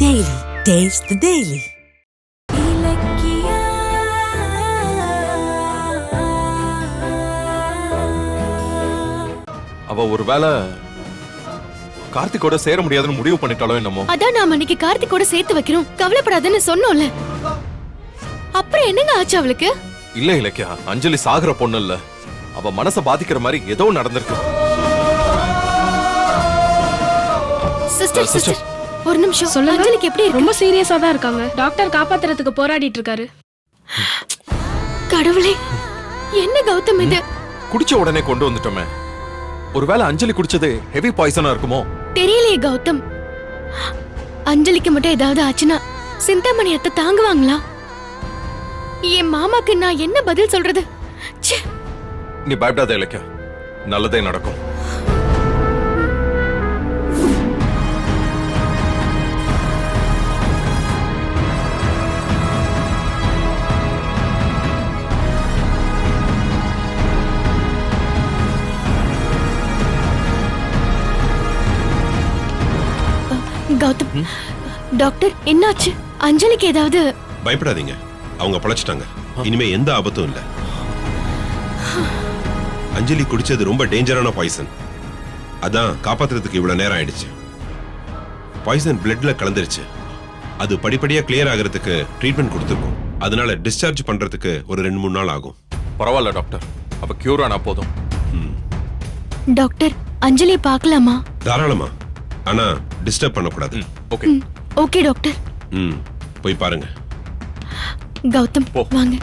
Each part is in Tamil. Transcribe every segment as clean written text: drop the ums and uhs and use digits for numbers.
Daily. Taste the Daily. அவ ஒருவேளை கார்த்திகோட சேர முடியாதுன்னு முடிவு பண்ணிட்டாலோ என்னமோ. அதான் நாம இன்னைக்கு கார்த்திகோட சேர்த்து வைக்கிறோம், கவலைப்படாதன்னு சொன்னோம்ல. அப்புறம் என்னங்க ஆச்சு அவளுக்கு? இல்ல இலக்கியா, அஞ்சலி சாகுற பொண்ணு இல்ல. அவ மனச பாதிக்கிற மாதிரி ஏதோ நடந்திருக்கு. சிஸ்டர் ஒரு நிமிஷம் சொல்லுங்க. அஞ்சலிக்கு எப்படி இருக்கு? ரொம்ப சீரியஸா தான் இருக்காங்க. டாக்டர் காப்பாத்துறதுக்கு போராடிட்டு இருக்காரு. கடவுளே, என்ன கௌதம் இது? குடிச்ச உடனே கொண்டு வந்துட்டோமே. ஒருவேளை அஞ்சலி குடிச்சது ஹெவி பாய்சனா இருக்குமோ? தெரியலையே கௌதம். அஞ்சலிக்கு மட்டும் ஏதாவது ஆச்சுன்னா சிந்தாமணி அத்தை தாங்குவாங்களா? என் மாமாக்கு நான் என்ன பதில் சொல்றது? நீ பயப்படாத இலக்கியா, நல்லதே நடக்கும். கௌதம், டாக்டர் என்னாச்சு? அஞ்சலிக்கு ஏதாவது? பயப்படாதீங்க, அவங்க பழச்சிட்டாங்க. இனிமே எந்த ஆபத்தும் இல்ல. அஞ்சலி குடிச்சது ரொம்ப டேஞ்சரான பாய்சன். அதான் காப்பாத்துறதுக்கு இவ்வளவு நேரம் ஆயிடுச்சு. பாய்சன் பிளட்ல கலந்துருச்சு. அது படிப்படியா கிளியர் ஆகிறதுக்கு ட்ரீட்மெண்ட் கொடுத்துருக்கோம். அதனால டிஸ்சார்ஜ் பண்றதுக்கு ஒரு 2-3 நாள் ஆகும். பரவாயில்ல டாக்டர், அப்ப கியூர் ஆனா போதும். டாக்டர், அஞ்சலியை பார்க்கலாமா? தாராளமா, ஆனா டிஸ்டர்ப் பண்ணக்கூடாது. Okay okay doctor. போய் பாருங்க. கௌதம் வாங்க.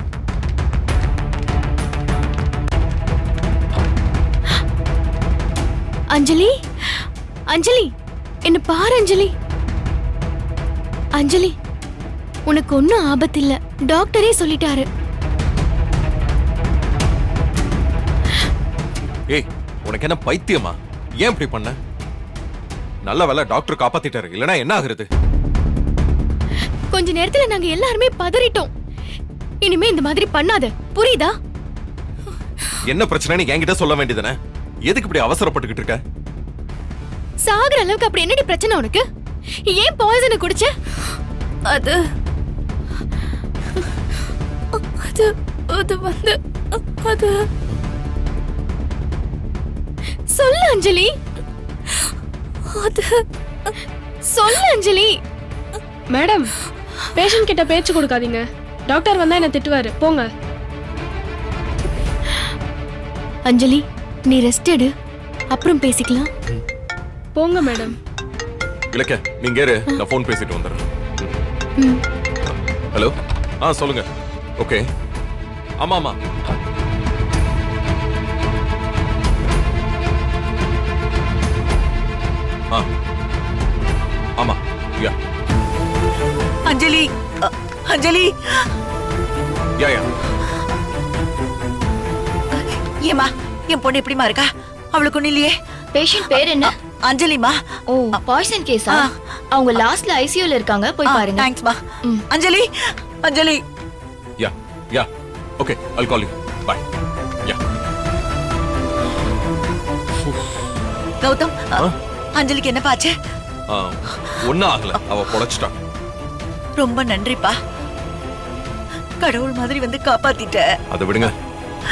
அஞ்சலி, அஞ்சலி என்ன பாரு. அஞ்சலி, அஞ்சலி உனக்கு ஒன்னும் ஆபத்து இல்ல, டாக்டரே சொல்லிட்டாரு. ஏய், உனக்கு என்ன பைத்தியமா? ஏன் இப்படி பண்ண? நல்ல வேளை டாக்டர் காப்பாத்திட்டாரு, இல்லனா என்ன ஆகுறது? கொஞ்ச நேரத்துல நாங்க எல்லாருமே பதறிட்டோம். இனிமே இந்த மாதிரி பண்ணாத, புரியுதா? என்ன பிரச்சனைன்னு என்கிட்ட சொல்ல வேண்டியதானே? எதுக்கு இப்படி அவசரப்பட்டுக்கிட்டு இருக்க? சாகுற அளவுக்கு அப்படி என்னடி பிரச்சனை உனக்கு? ஏன் பாய்சனை குடிச்ச? அது அது அது வந்து அது சொல்லு அஞ்சலி. அது சொல்லு அஞ்சலி. மேடம், பேஷண்ட் கிட்ட பேச்சு கொடுக்காதீங்க. டாக்டர் வந்தா என்ன திட்டுவாரு. போங்க. அஞ்சலி, நீ ரெஸ்ட் எடு, அப்புறம் பேசிக்கலாம். போங்க மேடம். இலக்கியா, நீங்க ஏறு, நான் ஃபோன் பேசிட்டு வந்துடுறேன். ஹலோ, சொல்லுங்க. ஓகே, ஆமா ஆமா. ஆமா, யா. அஞ்சலி, அஞ்சலி. யா யா. ஏமா, என் பொண்ணு எப்படிமா இருக்கா? அவளுக்கு ஒண்ணு இல்லையே. பேஷண்ட் பேர் என்ன? அஞ்சலிமா. ஓ, பாய்சன் கேஸா? அவங்க லாஸ்ட்ல ஐசியூல இருக்காங்க, போய் பாருங்க. தேங்க்ஸ் மா. Anjali, Anjali. Yeah yeah. Okay, I'll call you. Bye. Yeah. Gautham, அஞ்சலிக்கு என்ன பாச்சு? ஒண்ணும் ஆகல, அவ பொழைச்சிட்டா. ரொம்ப நன்றிப்பா, கடவுள் மாதிரி வந்து காப்பாத்திட்ட. அதை விடுங்க,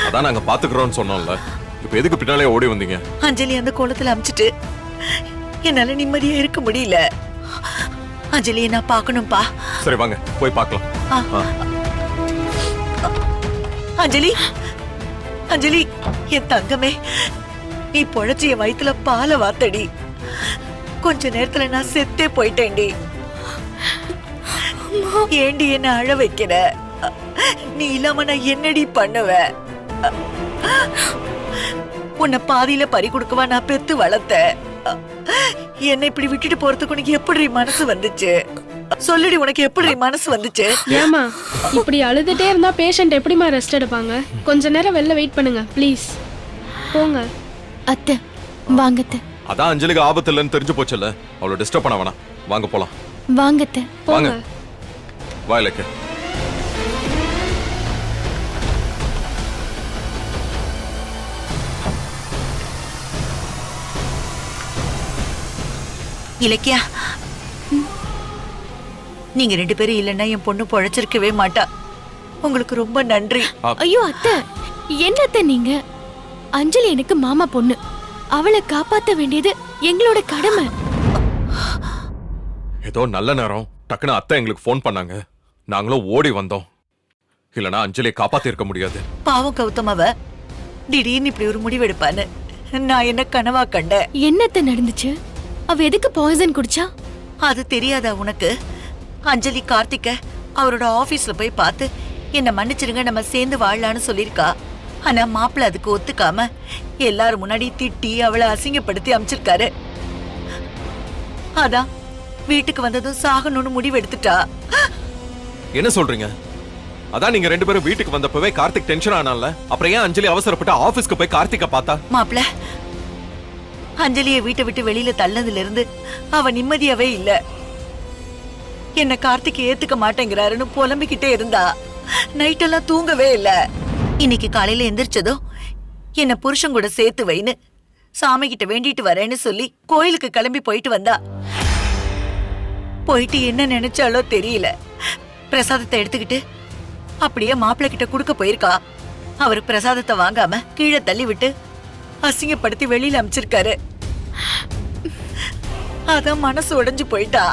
அதான் நாங்க பாத்துக்கிறோம்னு சொன்னோம்ல. இப்ப எதுக்கு பின்னாலே ஓடி வந்தீங்க? அஞ்சலி அந்த கோலத்துல அமிச்சிட்டு என்னால நிம்மதியா இருக்க முடியல. அஞ்சலியை நான் பாக்கணும்பா. சரி வாங்க, போய் பார்க்கலாம். அஞ்சலி, அஞ்சலி என் தங்கமே, நீ பொழைச்சி என் வயித்துல பாலை வாத்தடி. கொஞ்ச நேரத்துல நான் செத்தே போயிட்டேன்டி. ஏண்டி என்ன அழ வைக்கிற? நீ இல்லாம நான் என்னடி பண்ணுவேன்? உன்னை பாதியில பறி கொடுக்கவா நான் பெத்து வளர்த்த? என்னை இப்படி விட்டுட்டு போறதுக்கு உனக்கு எப்படி மனசு வந்துச்சு? சொல்லுடி, உனக்கு எப்படி மனசு வந்துச்சு? ஏமா இப்படி அழுதுட்டே இருந்தா பேஷண்ட் எப்படிமா ரெஸ்ட் எடுப்பாங்க? கொஞ்ச நேரம் வெளில வெயிட் பண்ணுங்க ப்ளீஸ். போங்க. அத்தை வாங்க அத்தை. அதான் அஞ்சலிக்கு ஆபத்து இல்லைன்னு தெரிஞ்சு போச்சுல்ல, அவளை டிஸ்டர்ப் பண்ண வேணாம். வாங்க போலாம். வாங்க அத்தை. வாங்க. போங்க. வா இலக்கியா. இலக்கியா, நீங்க 2 பேரும் இல்லைன்னா என் பொண்ணு பொழைச்சிருக்கவே மாட்டா. உங்களுக்கு ரொம்ப நன்றி. ஐயோ அத்தை, என்னத்த நீங்க? அஞ்சலி எனக்கு மாமா பொண்ணு. அவளை காப்பாத்த வேண்டியது எங்களோட கடமை. ஏதோ நல்ல நேரம் டக்குன்னு அத்தை எங்களுக்கு ஃபோன் பண்ணாங்க. நாங்களும் ஓடி வந்தோம். இல்லனா அஞ்சலியை காப்பாத்திருக்க முடியாது. பாவம் கௌதம், அவ திடீர்னு இப்படி ஒரு முடிவெடுப்பான்னு நான் என்ன கனவா கண்டேன். என்னத்த நடந்துச்சு? அவ எதுக்கு பாய்சன் குடிச்சா? அது தெரியாதா உனக்கு? அஞ்சலி கார்த்திக்க அவரோட ஆபீஸ்ல போய் பார்த்து என்ன மன்னிச்சிருங்க, நம்ம சேர்ந்து வாழலான்னு சொல்லிருக்கா. ஆனா மாப்பிள்ள அதுக்கு ஒத்துக்காம எல்லாரும் முன்னாடி திட்டி அவளை அசிங்கப்படுத்தி அமைச்சிருக்காரு. அதான் வீட்டுக்கு வந்ததும் சாகணும்னு முடிவெடுத்துட்டா. என்ன சொல்றீங்க? அதான் நீங்க 2 பேரும் வீட்டுக்கு வந்தப்பவே கார்த்திக் டென்ஷன் ஆனால, அப்புறம் ஏன் அஞ்சலி அவசரப்பட்டு ஆபீஸ்க்கு போய் கார்த்திக்க பார்த்தா? மாப்பிள்ள அஞ்சலிய வீட்டை விட்டு வெளியில தள்ளதுல இருந்து அவ நிம்மதியாவே இல்ல. என்ன கார்த்திக் ஏத்துக்க மாட்டேங்கிறாருன்னு புலம்பிக்கிட்டே இருந்தா. நைட்டெல்லாம் தூங்கவே இல்ல. இன்னைக்கு காலையில எந்திரிச்சதும் என்ன புருஷன் கூட சேர்த்து வைன்னு சாமி கிட்ட வேண்டிட்டு வரேன்னு சொல்லி கோயிலுக்கு கிளம்பி போயிட்டு வந்தா. போயிட்டு என்ன நினைச்சாலோ தெரியல, பிரசாதத்தை எடுத்துக்கிட்டு அப்படியே மாப்பிள்ளை கிட்ட குடுக்க போயிருக்கா. அவர் பிரசாதத்தை வாங்காம கீழே தள்ளி விட்டு அசிங்கப்படுத்தி வெளியில அமிச்சிருக்காரு. அதான் மனசு உடைஞ்சு போயிட்டா.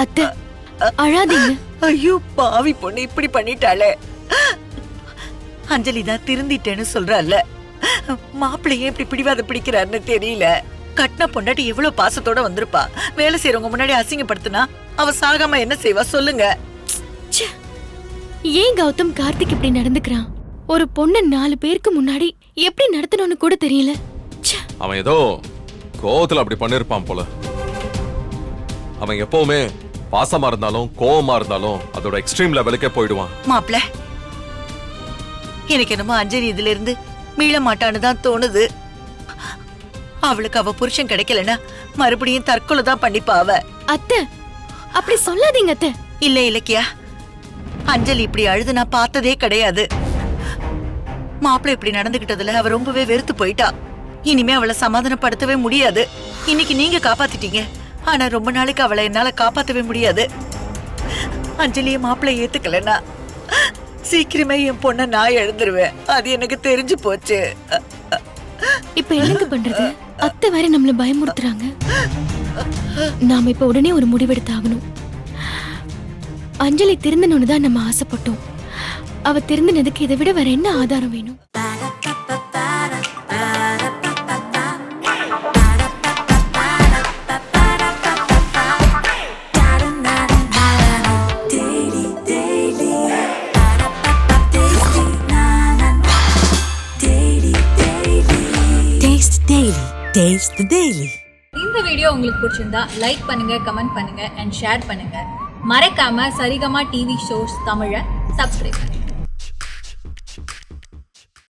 அத்தை அழாதீங்க. ஐயோ பாவி பொண்ணு இப்படி பண்ணிட்டாளே. அஞ்சலி தான் திருந்திட்டேன்னு சொல்றாள். மாப்பிள்ளையே இப்படி பிடிவாத பிடிக்கிறாருன்னு தெரியல. கட்டின பொண்டாட்டி எவ்வளவு பாசத்தோட வந்திருப்பா. வேலை செய்யறவங்க முன்னாடி அசிங்கப்படுத்தினா அவ சாகாம என்ன செய்வா சொல்லுங்க? ச்சே, ஏன் கௌதம் கார்த்திக் இப்படி நடந்துக்கிறான்? ஒரு பொண்ணு 4 பேருக்கு முன்னாடி எப்படி நடத்தணும்னு கூட தெரியல. ச்சே. அவன் ஏதோ கோவத்துல அப்படி பண்ணிருப்பான் போல. அவன் எப்பவுமே பாசமா இருந்தாலும் கோவமா இருந்தாலும் அதோட எக்ஸ்ட்ரீம் லெவலுக்கே போயிடுவான். மாப்பிள்ள எனக்கு என்னமோ அஞ்சலி இதுல இருந்து மீள மாட்டான்னு தான் தோணுது. அவளுக்கு அவ புருஷன் கிடைக்கலன்னா மறுபடியும் தற்கொலை தான் பண்ணிப்பா அவ. அத்தை அப்படி சொல்லாதீங்க அத்தை. இல்ல இலக்கியா, அஞ்சலி இப்படி அழுது நான் பார்த்ததே கிடையாது. மாப்பிள்ளை இப்படி நடந்துகிட்டதுல அவ ரொம்பவே வெறுத்து போயிட்டா. இனிமே அவளை சமாதானப்படுத்தவே முடியாது. இன்னைக்கு நீங்க காப்பாத்திட்டீங்க, ஆனா ரொம்ப நாளைக்கு அவளை என்னால காப்பாத்தவே முடியாது. அஞ்சலிய மாப்பிள்ளை ஏத்துக்கலன்னா சீக்கிரமே என் பொண்ண நான் எழுந்துருவேன். அது எனக்கு தெரிஞ்சு போச்சு. இப்ப என்னங்க பண்றது? அத்தை வேற நம்மள பயமுறுத்துறாங்க. நாம இப்ப உடனே ஒரு முடிவெடுத்தாகணும். அஞ்சலி திருந்தணும்னு தான் நம்ம ஆசைப்பட்டோம். அவ திருந்தினதுக்கு இதை விட வேற என்ன ஆதாரம் வேணும்? Taste the Daily. இந்த வீடியோ உங்களுக்கு பிடிச்சிருந்தா லைக் பண்ணுங்க, கமெண்ட் பண்ணுங்க அண்ட் ஷேர் பண்ணுங்க. மறக்காம சரிகமா டிவி ஷோஸ் தமிழை சப்ஸ்கிரைப் பண்ணுங்க.